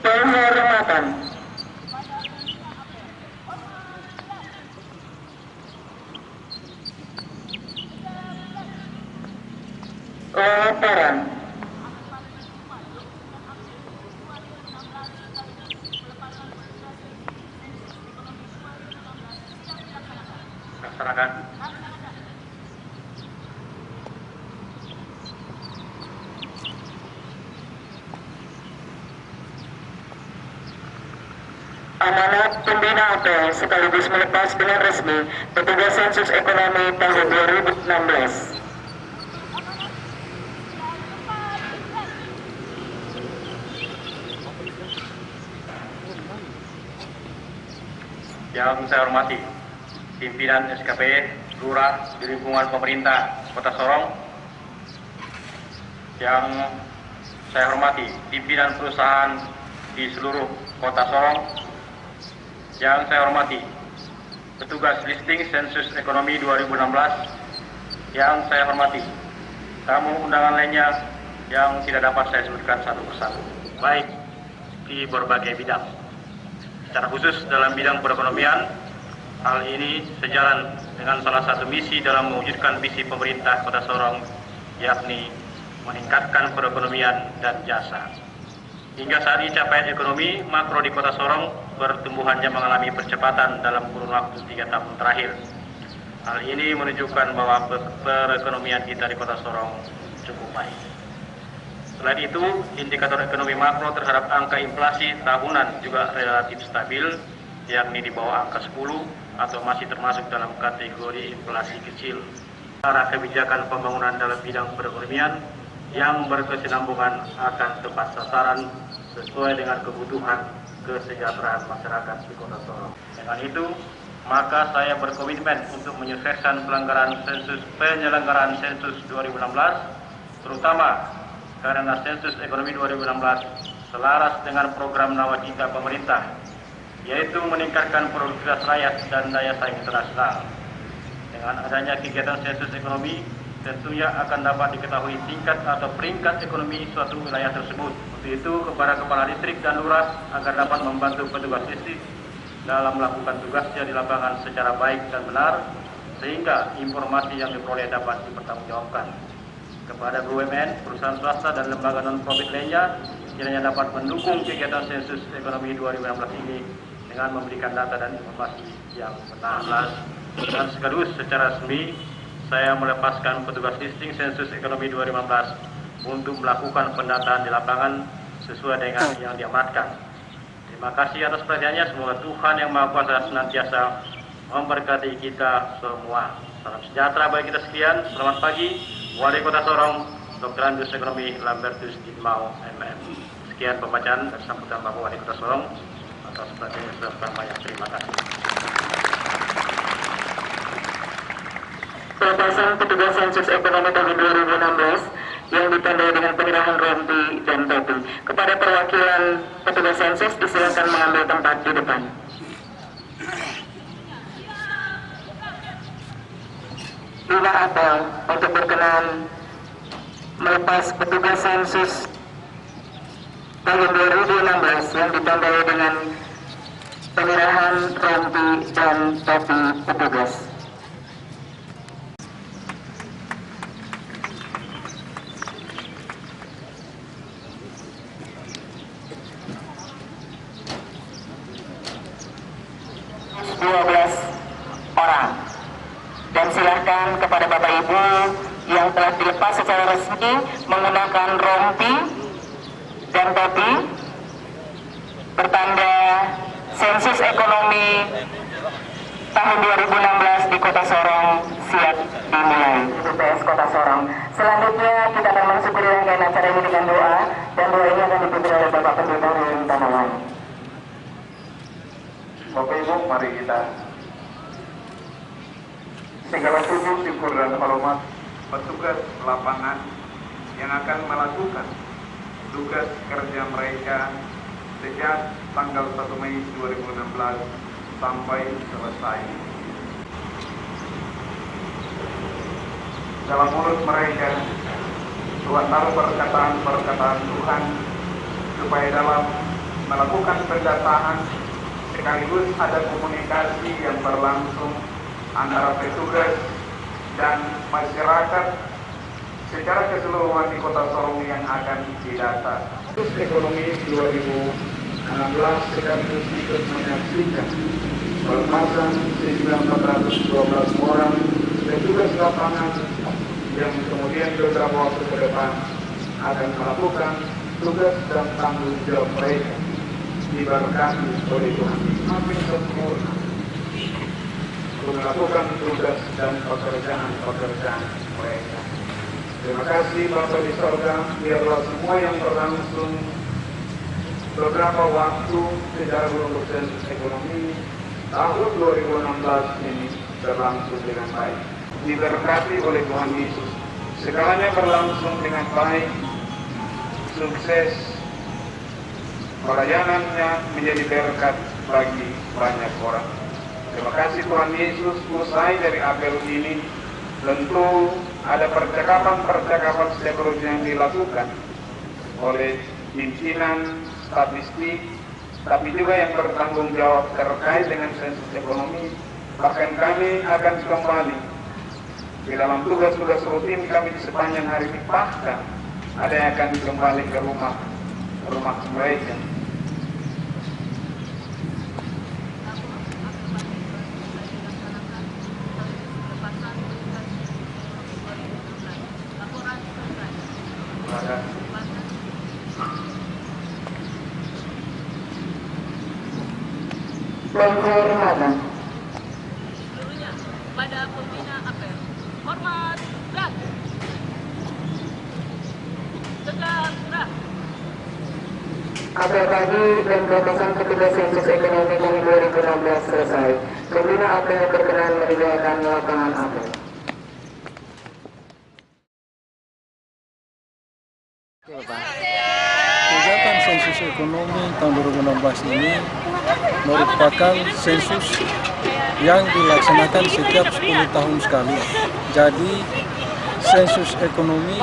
Penghormatan. Laporan. Laksanakan. Amanat pembina apel sekaligus melepas dengan resmi petugas sensus ekonomi tahun 2016. Yang saya hormati pimpinan SKP Lurah di lingkungan pemerintah Kota Sorong. Yang saya hormati pimpinan perusahaan di seluruh Kota Sorong. Yang saya hormati petugas listing sensus ekonomi 2016. Yang saya hormati tamu undangan lainnya yang tidak dapat saya sebutkan satu persatu, baik di berbagai bidang. Secara khusus dalam bidang perekonomian, hal ini sejalan dengan salah satu misi dalam mewujudkan visi pemerintah Kota Sorong, yakni meningkatkan perekonomian dan jasa. Hingga saat ini capaian ekonomi makro di Kota Sorong pertumbuhannya mengalami percepatan dalam kurun waktu 3 tahun terakhir. Hal ini menunjukkan bahwa perekonomian kita di Kota Sorong cukup baik. Selain itu, indikator ekonomi makro terhadap angka inflasi tahunan juga relatif stabil, yakni di bawah angka 10 atau masih termasuk dalam kategori inflasi kecil. Arah kebijakan pembangunan dalam bidang perekonomian yang berkesinambungan akan tepat sasaran sesuai dengan kebutuhan kesejahteraan masyarakat di Kota Sorong. Dengan itu, maka saya berkomitmen untuk menyukseskan penyelenggaraan sensus 2016, terutama karena sensus ekonomi 2016 selaras dengan program nawacita pemerintah, yaitu meningkatkan produktivitas rakyat dan daya saing internasional. Dengan adanya kegiatan sensus ekonomi, tentunya akan dapat diketahui tingkat atau peringkat ekonomi suatu wilayah tersebut. Untuk itu, kepada kepala distrik dan lurah agar dapat membantu petugas distrik dalam melakukan tugasnya di lapangan secara baik dan benar, sehingga informasi yang diperoleh dapat dipertanggungjawabkan. Kepada BUMN, perusahaan swasta dan lembaga non-profit lainnya, kiranya dapat mendukung kegiatan sensus ekonomi 2016 ini dengan memberikan data dan informasi yang benar. Dan sekaligus secara resmi, saya melepaskan petugas listing sensus ekonomi 2015 untuk melakukan pendataan di lapangan sesuai dengan yang diamanatkan. Terima kasih atas perhatiannya. Semoga Tuhan Yang Maha Kuasa senantiasa memberkati kita semua. Salam sejahtera bagi kita sekalian. Selamat pagi. Wali Kota Sorong, Dr. Andus Ekonomi Lambertus Dinmau, MM. Sekian pembacaan dan sambutan Bapak Wali Kota Sorong. Atas perhatiannya sudah banyak. Terima kasih. Pelepasan petugas sensus ekonomi tahun 2016 yang ditandai dengan penyerahan rompi dan topi. Kepada perwakilan petugas sensus disilakan mengambil tempat di depan. Lima apel untuk berkenan melepas petugas sensus tahun 2016 yang ditandai dengan penyerahan rompi dan topi petugas. Dan silakan kepada Bapak Ibu yang telah dilepas secara resmi menggunakan rompi dan topi bertanda sensus ekonomi tahun 2016 di Kota Sorong siap dimulai. BPS Kota Sorong. Selanjutnya kita akan mensyukuri rangkaian acara ini dengan doa, dan doa ini akan dipimpin oleh Bapak Pendeta Ryan Tanawan. Bapak Ibu, mari kita segala puji syukur dan hormat petugas lapangan yang akan melakukan tugas kerja mereka sejak tanggal 1 Mei 2016 sampai selesai. Dalam mulut mereka Tuhan taruh perkataan-perkataan Tuhan supaya dalam melakukan pendataan sekaligus ada komunikasi yang berlangsung antara petugas dan masyarakat secara keseluruhan di Kota Sorong yang akan didata. Ekonomi 2016 sekaligus ikut menyaksikan pelepasan 1.412 orang petugas lapangan yang kemudian beberapa waktu ke depan akan melakukan tugas dan tanggung jawab mereka diberkati oleh Tuhan makin sempurna untuk melakukan tugas dan pekerjaan mereka. Terima kasih Bapa di sorga, biarlah semua yang berlangsung beberapa waktu secara untuk sensus ekonomi tahun 2016 ini berlangsung dengan baik. Diberkati oleh Tuhan Yesus, segalanya berlangsung dengan baik, sukses, pelayanannya menjadi berkat bagi banyak orang. Terima kasih Tuhan Yesus, usai dari apel ini tentu ada percakapan seterusnya yang dilakukan oleh pimpinan, statistik, tapi juga yang bertanggung jawab terkait dengan sensus ekonomi. Bahkan kami akan kembali di dalam tugas-tugas rutin kami di sepanjang hari ini, bahkan ada yang akan kembali ke rumah mereka. Seluruhnya pada pembina apel, hormat dan tegak gerak. Apel pagi dan pelepasan petugas sensus ekonomi tahun 2016 selesai. Pembina apel berkenan meninggalkan lapangan apel. Kegiatan sensus ekonomi tahun 2016 ini merupakan sensus yang dilaksanakan setiap 10 tahun sekali. Jadi sensus ekonomi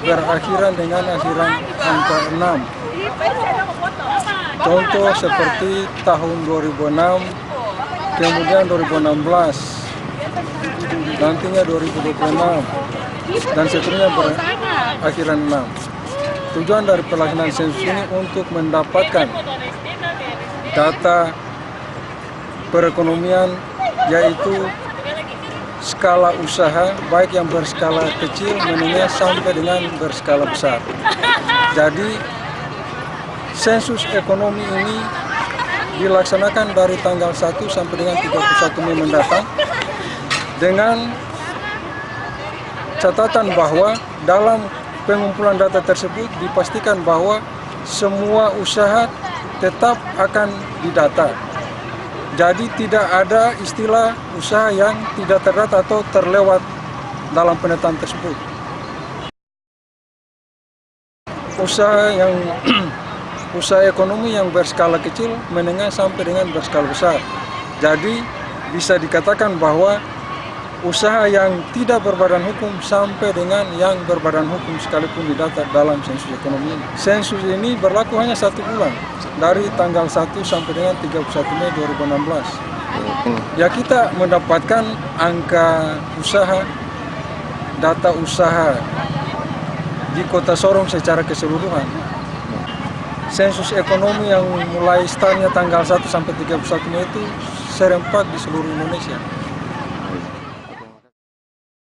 berakhiran dengan akhiran angka 6. Contoh seperti tahun 2006, kemudian 2016, nantinya 2026, dan seterusnya berakhiran 6. Tujuan dari pelaksanaan sensus ini untuk mendapatkan data perekonomian, yaitu skala usaha baik yang berskala kecil, menengah sampai dengan berskala besar. Jadi sensus ekonomi ini dilaksanakan dari tanggal 1 sampai dengan 31 Mei mendatang dengan catatan bahwa dalam pengumpulan data tersebut dipastikan bahwa semua usaha tetap akan didata. Jadi tidak ada istilah usaha yang tidak terdata atau terlewat dalam penataan tersebut. Usaha ekonomi yang berskala kecil, menengah sampai dengan berskala besar. Jadi bisa dikatakan bahwa usaha yang tidak berbadan hukum sampai dengan yang berbadan hukum sekalipun didata dalam sensus ekonomi ini. Sensus ini berlaku hanya 1 bulan, dari tanggal 1 sampai dengan 31 Mei 2016. Ya, kita mendapatkan angka usaha, data usaha di Kota Sorong secara keseluruhan. Sensus ekonomi yang mulai startnya tanggal 1 sampai 31 Mei itu serempak di seluruh Indonesia.